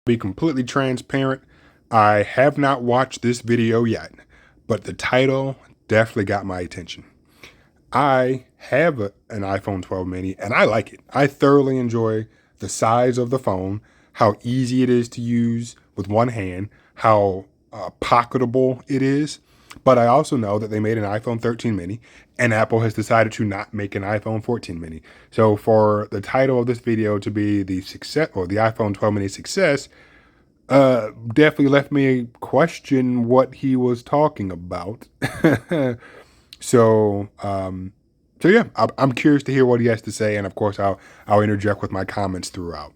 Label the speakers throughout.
Speaker 1: Be completely transparent, I have not watched this video yet, but the title definitely got my attention. I have an iPhone 12 mini and I like it. I thoroughly enjoy the size of the phone, how easy it is to use with one hand, how pocketable it is. But I also know that they made an iPhone 13 mini and Apple has decided to not make an iPhone 14 mini. So for the title of this video to be the success or the iPhone 12 mini success, definitely left me question what he was talking about. So, so yeah, I'm curious to hear what he has to say, and of course, I'll interject with my comments throughout.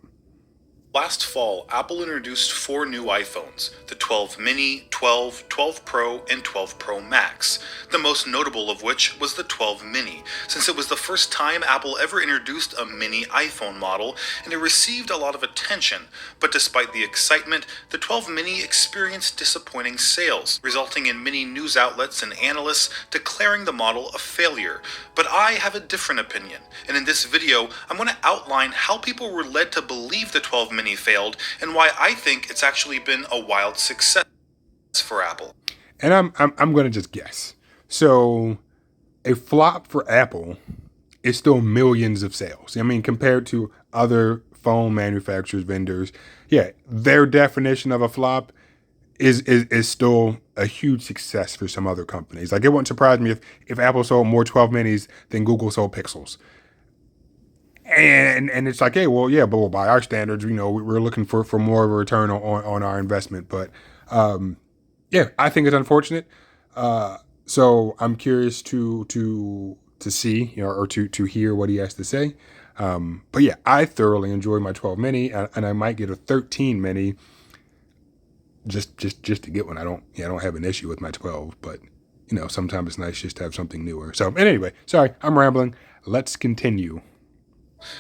Speaker 2: Last fall, Apple introduced 4 new iPhones, the 12 mini, 12, 12 Pro, and 12 Pro Max, the most notable of which was the 12 mini, since it was the first time Apple ever introduced a mini iPhone model, and it received a lot of attention. But despite the excitement, the 12 mini experienced disappointing sales, resulting in many news outlets and analysts declaring the model a failure. But I have a different opinion, and in this video, I'm going to outline how people were led to believe the 12 mini failed and why I think it's actually been a wild success for Apple.
Speaker 1: And I'm going to just guess. So, a flop for Apple is still millions of sales. I mean, compared to other phone manufacturers, vendors, yeah, their definition of a flop is still a huge success for some other companies. Like, it wouldn't surprise me if Apple sold more 12 minis than Google sold Pixels. And it's like, hey, well, yeah, but by our standards, we're looking for more of a return on our investment. But yeah, I think it's unfortunate. So I'm curious to see, or to hear what he has to say. But yeah, I thoroughly enjoy my 12 mini, and I might get a 13 mini just to get one. I don't have an issue with my 12, but sometimes it's nice just to have something newer. So anyway, sorry, I'm rambling. Let's continue.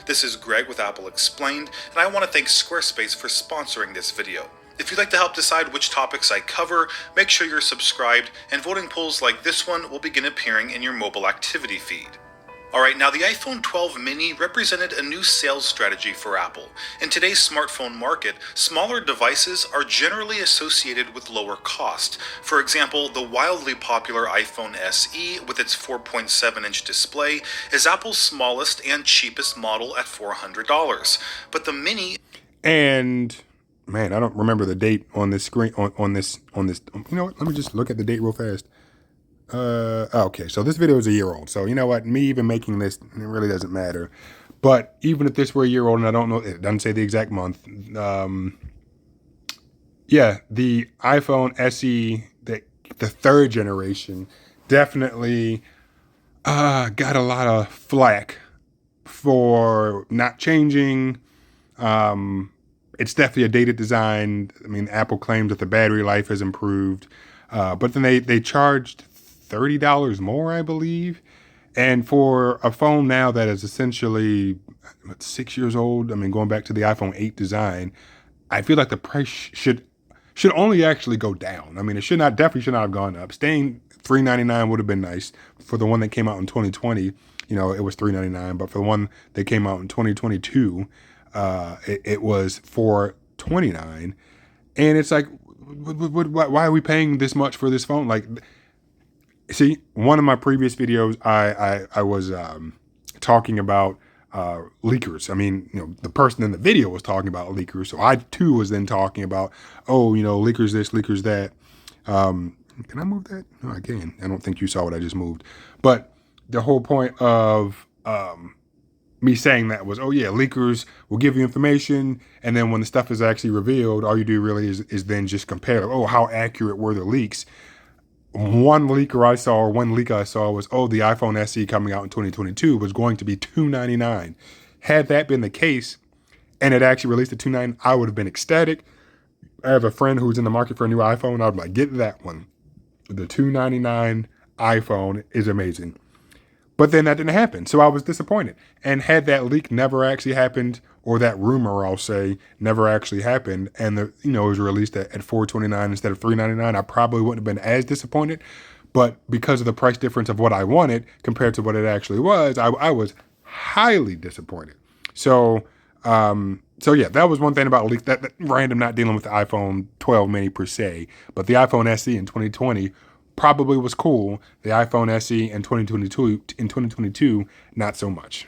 Speaker 2: This is Greg with Apple Explained, and I want to thank Squarespace for sponsoring this video. If you'd like to help decide which topics I cover, make sure you're subscribed, and voting polls like this one will begin appearing in your mobile activity feed. Alright, now the iPhone 12 mini represented a new sales strategy for Apple. In today's smartphone market, smaller devices are generally associated with lower cost. For example, the wildly popular iPhone SE with its 4.7-inch display is Apple's smallest and cheapest model at $400. But the mini...
Speaker 1: And man, I don't remember the date on this screen on this. You know what? Let me just look at the date real fast. Okay, so this video is a year old. So you know what? Me even making this, it really doesn't matter. But even if this were a year old, and I don't know, it doesn't say the exact month. Yeah, the iPhone SE, the third generation, definitely got a lot of flack for not changing. It's definitely a dated design. I mean, Apple claims that the battery life has improved, but then they charged $30 more, I believe. And for a phone now that is essentially 6 years old, I mean, going back to the iPhone 8 design, I feel like the price should only actually go down. I mean, definitely should not have gone up. Staying $399 would have been nice. For the one that came out in 2020, it was $399, but for the one that came out in 2022, it was $429, and it's like, why are we paying this much for this phone? Like, see, one of my previous videos, I was talking about leakers. I mean, the person in the video was talking about leakers, so I too was then talking about, leakers this, leakers that. Can I move that? No, I can. I don't think you saw what I just moved, but the whole point of me saying that was, oh yeah, leakers will give you information, and then when the stuff is actually revealed, all you do really is then just compare, oh, how accurate were the leaks. One leak I saw was, oh, the iPhone SE coming out in 2022 was going to be $299. Had that been the case, and it actually released at $299, I would have been ecstatic. I have a friend who's in the market for a new iPhone. I would like, get that one. The $299 iPhone is amazing. But then that didn't happen, so I was disappointed. And had that leak never actually happened, or that rumor, I'll say, never actually happened, and it was released at $429 instead of $399, I probably wouldn't have been as disappointed. But because of the price difference of what I wanted compared to what it actually was, I was highly disappointed. So So yeah, that was one thing about leak that random not dealing with the iPhone 12 mini per se, but the iPhone SE in 2020 probably was cool. The iPhone SE in 2022 not so much.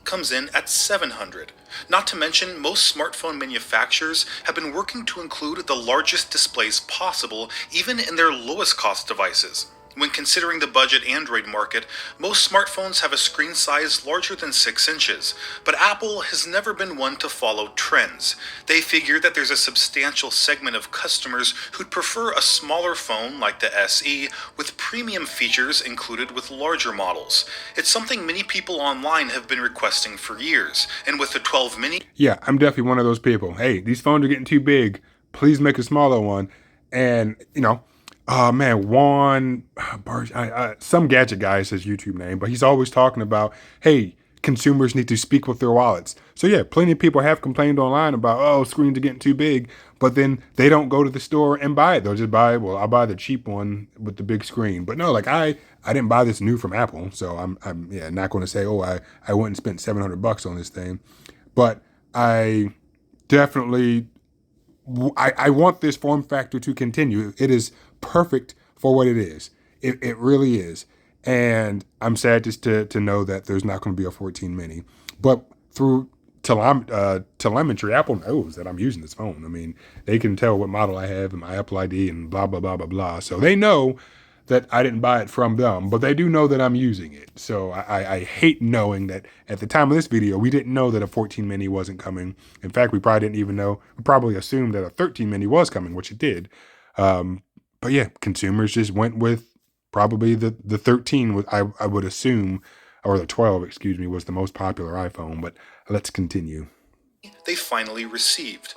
Speaker 2: Comes in at 700. Not to mention, most smartphone manufacturers have been working to include the largest displays possible, even in their lowest cost devices. When considering the budget Android market, most smartphones have a screen size larger than 6 inches, but Apple has never been one to follow trends. They figure that there's a substantial segment of customers who'd prefer a smaller phone like the SE with premium features included with larger models. It's something many people online have been requesting for years, and with the 12 mini,
Speaker 1: Yeah, I'm definitely one of those people. Hey, these phones are getting too big. Please make a smaller one. And man, Juan, some gadget guy is his YouTube name, but he's always talking about, hey, consumers need to speak with their wallets. So yeah, plenty of people have complained online about, oh, screens are getting too big, but then they don't go to the store and buy it. They'll just buy, well, I'll buy the cheap one with the big screen. But no, like I didn't buy this new from Apple, so I'm yeah not going to say, oh, I went and spent $700 on this thing, but I definitely I want this form factor to continue. It is perfect for what it is. It really is. And I'm sad just to know that there's not going to be a 14 mini. But through telemetry, Apple knows that I'm using this phone. I mean, they can tell what model I have and my Apple ID and blah, blah, blah, blah, blah. So they know that I didn't buy it from them, but they do know that I'm using it. So I hate knowing that at the time of this video, we didn't know that a 14 mini wasn't coming. In fact, we probably didn't even know, we probably assumed that a 13 mini was coming, which it did. But yeah, consumers just went with probably the 13, I would assume, or the 12, excuse me, was the most popular iPhone. But let's continue.
Speaker 2: they finally received.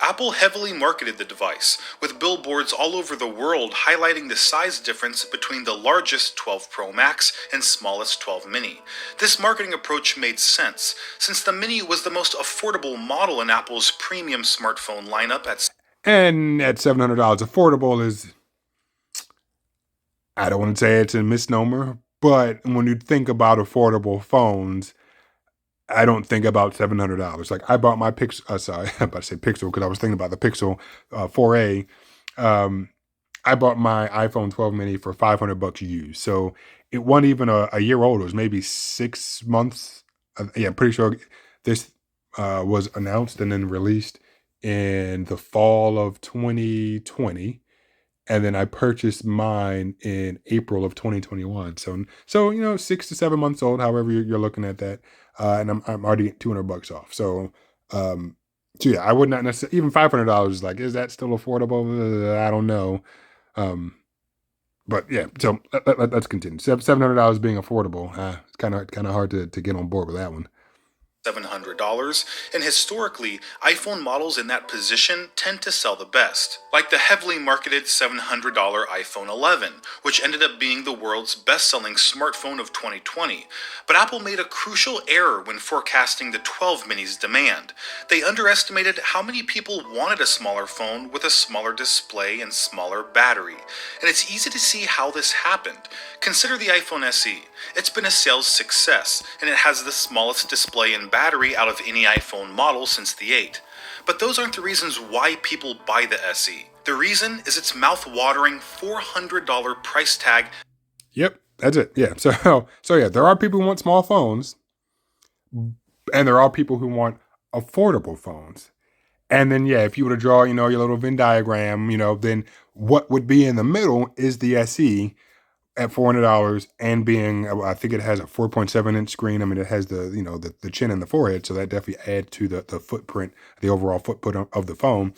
Speaker 2: Apple heavily marketed the device, with billboards all over the world highlighting the size difference between the largest 12 Pro Max and smallest 12 Mini. This marketing approach made sense, since the Mini was the most affordable model in Apple's premium smartphone lineup at
Speaker 1: And at $700, affordable is, I don't want to say it's a misnomer, but when you think about affordable phones, I don't think about $700. Like I bought my Pixel, sorry, I'm about to say Pixel because I was thinking about the Pixel 4A. Um, I bought my iPhone 12 mini for $500 used. So it wasn't even a year old. It was maybe 6 months. Yeah, I'm pretty sure this was announced and then released in the fall of 2020. And then I purchased mine in April of 2021. So 6 to 7 months old, however you're looking at that, and I'm already getting $200 off. Um, so yeah, I would not necessarily even $500 is like, is that still affordable? I don't know. Um, but yeah, so let's continue. $700 being affordable, it's kind of hard to get on board with that one.
Speaker 2: $700, and historically, iPhone models in that position tend to sell the best, like the heavily marketed $700 iPhone 11, which ended up being the world's best-selling smartphone of 2020. But Apple made a crucial error when forecasting the 12 mini's demand. They underestimated how many people wanted a smaller phone with a smaller display and smaller battery. And it's easy to see how this happened. Consider the iPhone SE. It's been a sales success, and it has the smallest display and battery out of any iPhone model since the 8. But those aren't the reasons why people buy the SE. The reason is its mouth-watering $400 price tag.
Speaker 1: Yep, that's it. Yeah. So yeah, there are people who want small phones, and there are people who want affordable phones. And then yeah, if you were to draw, your little Venn diagram, then what would be in the middle is the SE at $400 and being, I think it has a 4.7-inch screen. I mean, it has the chin and the forehead, so that definitely adds to the footprint, the overall footprint of the phone.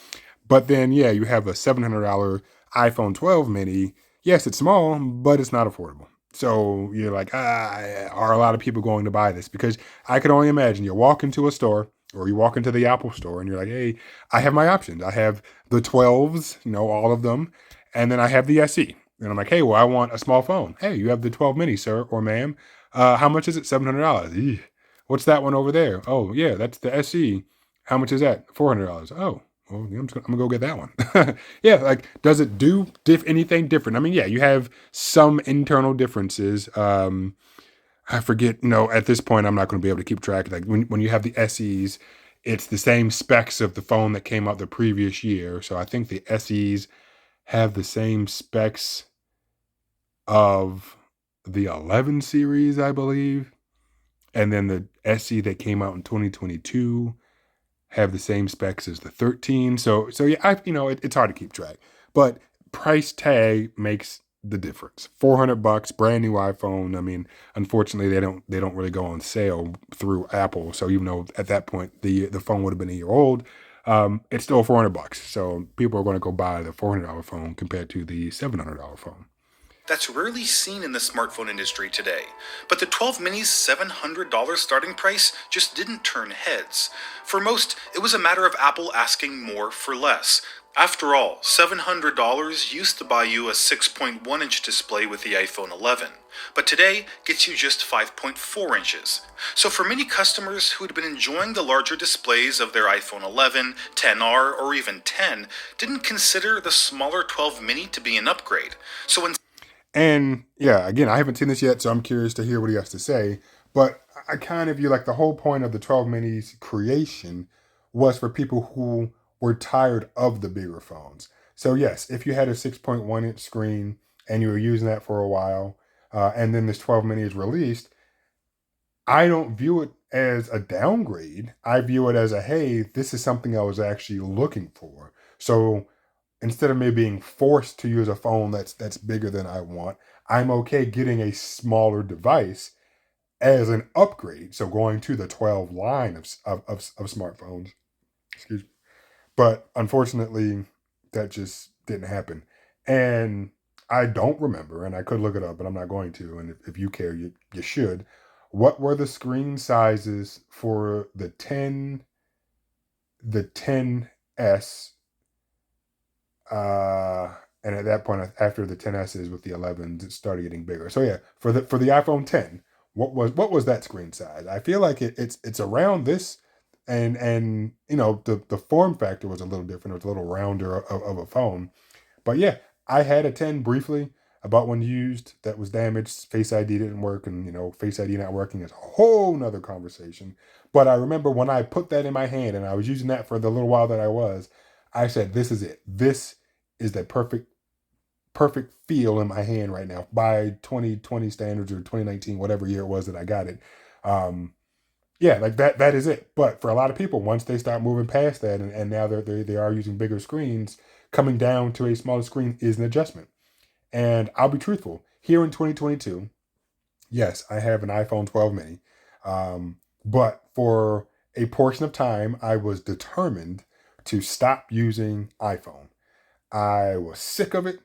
Speaker 1: But then yeah, you have a $700 iPhone 12 mini. Yes, it's small, but it's not affordable. So you're like, are a lot of people going to buy this? Because I can only imagine you walk into a store or you walk into the Apple store and you're like, hey, I have my options. I have the 12s, all of them, and then I have the SE. And I'm like, hey, well, I want a small phone. Hey, you have the 12 mini, sir or ma'am. How much is it? $700. What's that one over there? Oh, yeah, that's the SE. How much is that? $400. Oh, well, yeah, I'm gonna go get that one. Yeah, like, does it do anything different? I mean, yeah, you have some internal differences. I forget, at this point, I'm not going to be able to keep track. Like when you have the SEs, It's the same specs of the phone that came out the previous year. So I think the SEs have the same specs of the 11 series, I believe. And then the SE that came out in 2022 have the same specs as the 13. So yeah, it's hard to keep track. But price tag makes the difference. $400, brand new iPhone. I mean, unfortunately, they don't really go on sale through Apple. So even though at that point the phone would have been a year old, it's still $400. So people are going to go buy the $400 phone compared to the $700 phone.
Speaker 2: That's rarely seen in the smartphone industry today. But the 12 mini's $700 starting price just didn't turn heads. For most, it was a matter of Apple asking more for less. After all, $700 used to buy you a 6.1-inch display with the iPhone 11, but today gets you just 5.4 inches. So for many customers who had been enjoying the larger displays of their iPhone 11, 10R, or even 10, didn't consider the smaller 12 mini to be an upgrade. So when
Speaker 1: And yeah, again, I haven't seen this yet, so I'm curious to hear what he has to say. But I kind of view like the whole point of the 12 minis creation was for people who were tired of the bigger phones. So yes, if you had a 6.1-inch screen and you were using that for a while, and then this 12 mini is released, I don't view it as a downgrade. I view it as a, hey, this is something I was actually looking for. So instead of me being forced to use a phone that's bigger than I want, I'm okay getting a smaller device as an upgrade. So going to the 12 line of smartphones. Excuse me. But unfortunately, that just didn't happen. And I don't remember, and I could look it up, but I'm not going to. And if you care, you should. What were the screen sizes for the 10s, and at that point, after the 10s's with the 11s, it started getting bigger. So yeah, for the iPhone 10, what was that screen size? I feel like it's around this, and the form factor was a little different. It was a little rounder of a phone, but yeah, I had a 10 briefly. About one used that was damaged. Face ID didn't work, and Face ID not working is a whole nother conversation. But I remember when I put that in my hand and I was using that for the little while that I said, "This is it. This is the perfect feel in my hand right now." By 2020 standards or 2019, whatever year it was that I got it, um, yeah, like that is it. But for a lot of people, once they start moving past that, and now they are using bigger screens, coming down to a smaller screen is an adjustment. And I'll be truthful. Here in 2022, yes, I have an iPhone 12 mini. But for a portion of time, I was determined to stop using iPhone. I was sick of it.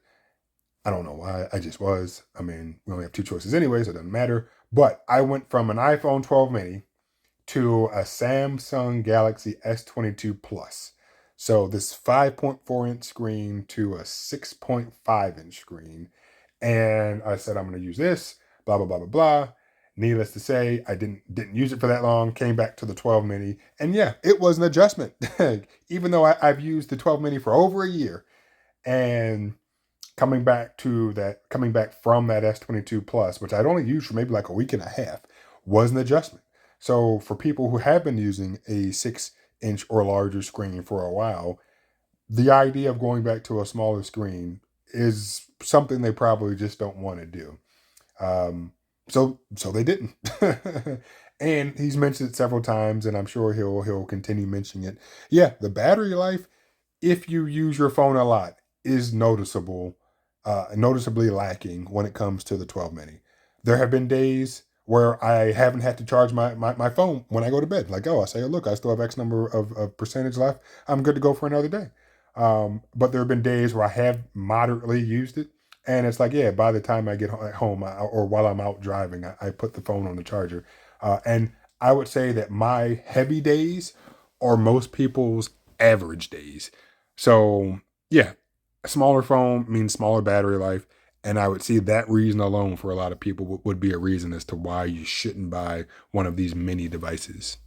Speaker 1: I don't know why. I just was. I mean, we only have two choices anyway, so it doesn't matter. But I went from an iPhone 12 mini to a Samsung Galaxy S22 Plus. So this 5.4-inch screen to a 6.5-inch screen. And I said, I'm going to use this, blah, blah, blah, blah, blah. Needless to say, I didn't use it for that long, came back to the 12 mini. And yeah, it was an adjustment. Even though I've used the 12 mini for over a year. And coming back from that S22 Plus, which I'd only used for maybe like a week and a half, was an adjustment. So for people who have been using a 6-inch or larger screen for a while, the idea of going back to a smaller screen is something they probably just don't want to do. So they didn't. And he's mentioned it several times, and I'm sure he'll continue mentioning it. Yeah, the battery life, if you use your phone a lot, is noticeably lacking when it comes to the 12 mini. There have been days where I haven't had to charge my phone when I go to bed. Like, oh, I say, look, I still have X number of percentage left. I'm good to go for another day. But there have been days where I have moderately used it. And it's like, yeah, by the time I get home or while I'm out driving, I put the phone on the charger. And I would say that my heavy days are most people's average days. So, yeah, a smaller phone means smaller battery life. And I would see that reason alone for a lot of people would be a reason as to why you shouldn't buy one of these mini devices.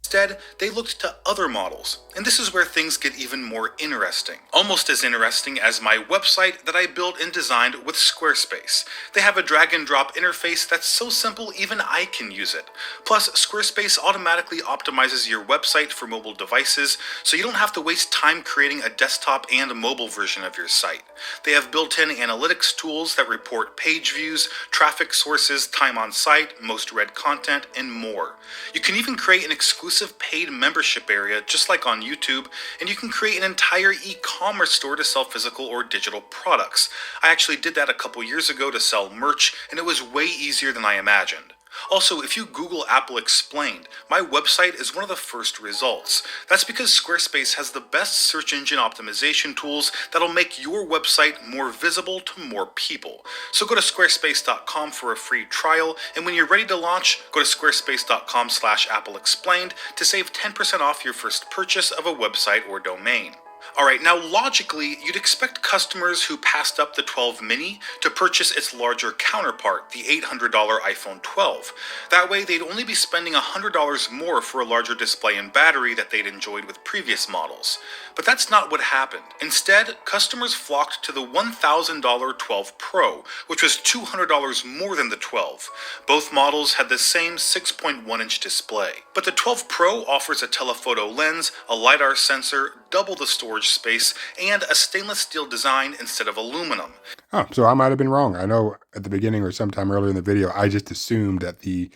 Speaker 2: Instead, they looked to other models, and this is where things get even more interesting. Almost as interesting as my website that I built and designed with Squarespace. They have a drag and drop interface that's so simple even I can use it. Plus, Squarespace automatically optimizes your website for mobile devices, so you don't have to waste time creating a desktop and mobile version of your site. They have built-in analytics tools that report page views, traffic sources, time on site, most read content, and more. You can even create an exclusive paid membership area just like on YouTube, and you can create an entire e-commerce store to sell physical or digital products. I actually did that a couple years ago to sell merch, and it was way easier than I imagined. Also, if you Google Apple Explained, my website is one of the first results. That's because Squarespace has the best search engine optimization tools that'll make your website more visible to more people. So go to squarespace.com for a free trial, and when you're ready to launch, go to squarespace.com/AppleExplained to save 10% off your first purchase of a website or domain. Alright, now logically, you'd expect customers who passed up the 12 mini to purchase its larger counterpart, the $800 iPhone 12. That way, they'd only be spending $100 more for a larger display and battery that they'd enjoyed with previous models. But that's not what happened. Instead, customers flocked to the $1,000 12 Pro, which was $200 more than the 12. Both models had the same 6.1-inch display. But the 12 Pro offers a telephoto lens, a LiDAR sensor, double the storage space, and a stainless steel design instead of aluminum.
Speaker 1: Oh, so I might have been wrong. I know at the beginning or sometime earlier in the video, I just assumed that the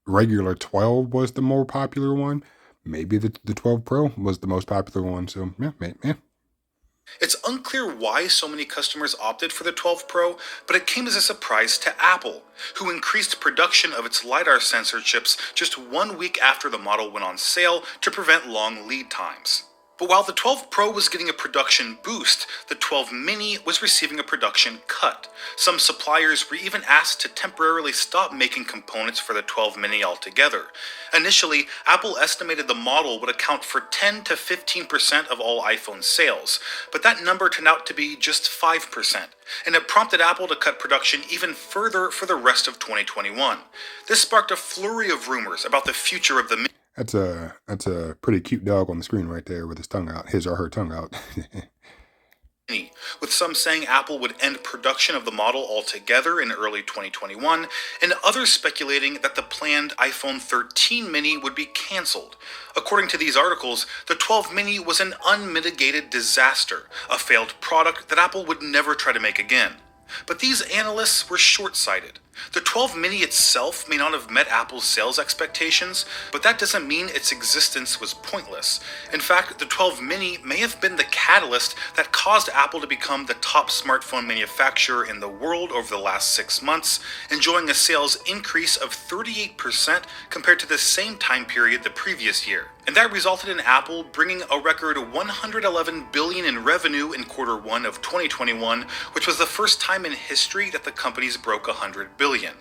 Speaker 1: regular 12 was the more popular one. Maybe the 12 Pro was the most popular one. So yeah.
Speaker 2: It's unclear why so many customers opted for the 12 Pro, but it came as a surprise to Apple, who increased production of its LiDAR sensor chips just 1 week after the model went on sale to prevent long lead times. But while the 12 Pro was getting a production boost, the 12 mini was receiving a production cut. Some suppliers were even asked to temporarily stop making components for the 12 mini altogether. Initially, Apple estimated the model would account for 10 to 15% of all iPhone sales, but that number turned out to be just 5%, and it prompted Apple to cut production even further for the rest of 2021. This sparked a flurry of rumors about the future of the mini.
Speaker 1: That's a pretty cute dog on the screen right there with his tongue out, his or her tongue out.
Speaker 2: With some saying Apple would end production of the model altogether in early 2021, and others speculating that the planned iPhone 13 mini would be cancelled. According to these articles, the 12 mini was an unmitigated disaster, a failed product that Apple would never try to make again. But these analysts were short-sighted. The 12 mini itself may not have met Apple's sales expectations, but that doesn't mean its existence was pointless. In fact, the 12 mini may have been the catalyst that caused Apple to become the top smartphone manufacturer in the world over the last 6 months, enjoying a sales increase of 38% compared to the same time period the previous year. And that resulted in Apple bringing a record $111 billion in revenue in Q1 of 2021, which was the first time in history that the companies broke $100 billion.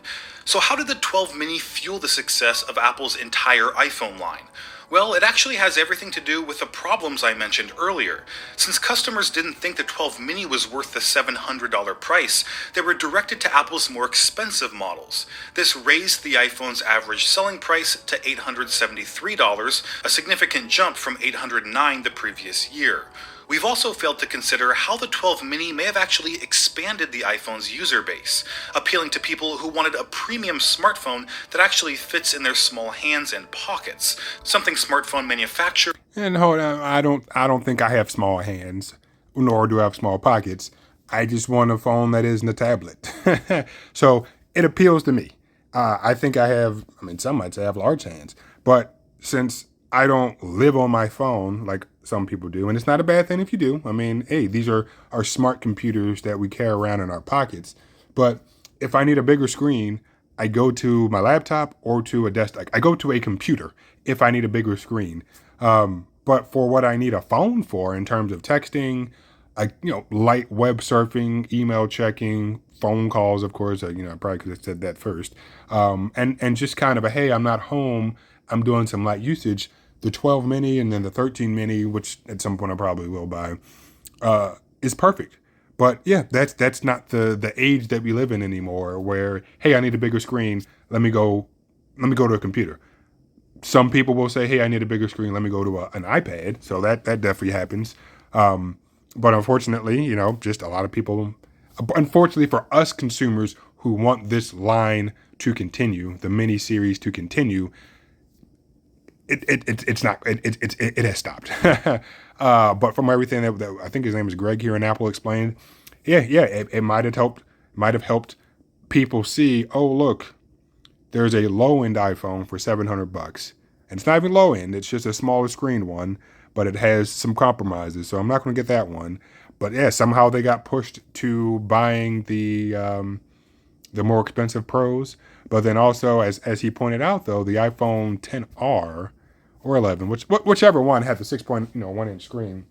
Speaker 2: So how did the 12 mini fuel the success of Apple's entire iPhone line? Well, it actually has everything to do with the problems I mentioned earlier. Since customers didn't think the 12 mini was worth the $700 price, they were directed to Apple's more expensive models. This raised the iPhone's average selling price to $873, a significant jump from $809 the previous year. We've also failed to consider how the 12 mini may have actually expanded the iPhone's user base, appealing to people who wanted a premium smartphone that actually fits in their small hands and pockets, something smartphone manufacturers.
Speaker 1: And hold on, I don't think I have small hands, nor do I have small pockets. I just want a phone that isn't a tablet. So it appeals to me. I think some might say I have large hands, but since I don't live on my phone like some people do, and it's not a bad thing if you do. I mean, hey, these are our smart computers that we carry around in our pockets. But if I need a bigger screen, I go to my laptop or to a desktop. I go to a computer if I need a bigger screen. But for what I need a phone for in terms of texting, light web surfing, email checking, phone calls, of course, I probably could have said that first. And just kind of hey, I'm not home, I'm doing some light usage. The 12 mini and then the 13 mini, which at some point I probably will buy, is perfect. But yeah, that's not the age that we live in anymore where, hey, I need a bigger screen. Let me go to a computer. Some people will say, hey, I need a bigger screen. Let me go to an iPad. So that definitely happens. But unfortunately, just a lot of people, unfortunately for us consumers who want this line to continue, the mini series to continue, it's not, it has stopped. But from everything that I think his name is Greg here in Apple explained, yeah, it might have helped people see, oh, look, there's a low end iPhone for $700. And it's not even low end, it's just a smaller screen one, but it has some compromises. So I'm not going to get that one. But yeah, somehow they got pushed to buying the more expensive Pros. But then also, as he pointed out, though, the iPhone 10R or 11, whichever one had the 6.1 inch screen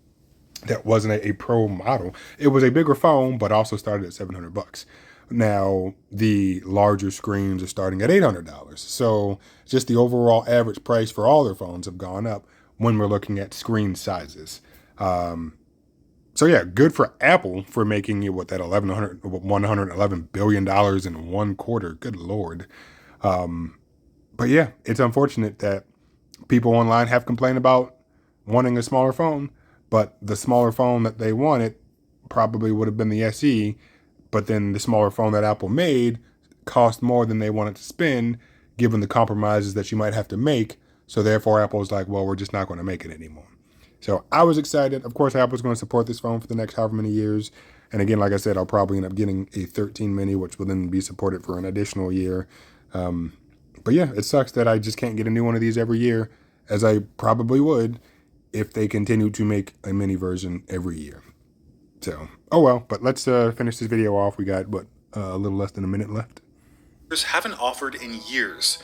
Speaker 1: that wasn't a Pro model. It was a bigger phone, but also started at $700. Now the larger screens are starting at $800. So just the overall average price for all their phones have gone up when we're looking at screen sizes. So yeah, good for Apple for making it that $111 billion in one quarter. Good Lord. But yeah, it's unfortunate that people online have complained about wanting a smaller phone, but the smaller phone that they wanted probably would have been the SE, but then the smaller phone that Apple made cost more than they wanted to spend, given the compromises that you might have to make. So therefore, Apple was like, well, we're just not going to make it anymore. So I was excited. Of course, Apple's going to support this phone for the next however many years. And again, like I said, I'll probably end up getting a 13 mini, which will then be supported for an additional year. But yeah, it sucks that I just can't get a new one of these every year, as I probably would if they continue to make a mini version every year. So, oh well, but let's finish this video off. We got, a little less than a minute left.
Speaker 2: Haven't offered in years.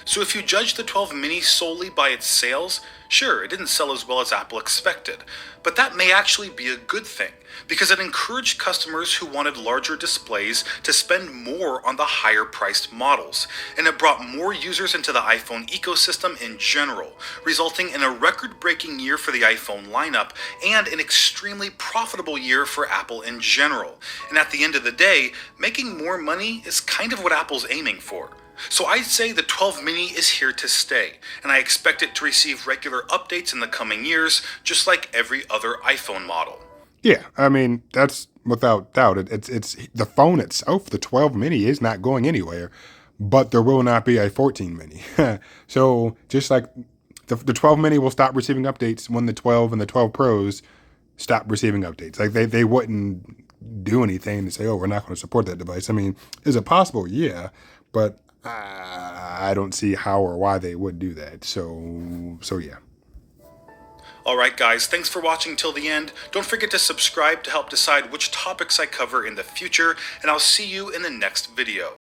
Speaker 2: So if you judge the 12 mini solely by its sales, sure, it didn't sell as well as Apple expected, but that may actually be a good thing, because it encouraged customers who wanted larger displays to spend more on the higher priced models, and it brought more users into the iPhone ecosystem in general, resulting in a record-breaking year for the iPhone lineup and an extremely profitable year for Apple in general. And at the end of the day, making more money is kind of what Apple's aiming for. So I'd say the 12 mini is here to stay, and I expect it to receive regular updates in the coming years, just like every other iPhone model.
Speaker 1: Yeah, I mean, that's without doubt. It's the phone itself, the 12 mini is not going anywhere, but there will not be a 14 mini. So just like the 12 mini will stop receiving updates when the 12 and the 12 Pros stop receiving updates. Like they wouldn't do anything to say, oh, we're not going to support that device. I mean, is it possible? Yeah, but I don't see how or why they would do that. So yeah.
Speaker 2: Alright guys, thanks for watching till the end. Don't forget to subscribe to help decide which topics I cover in the future, and I'll see you in the next video.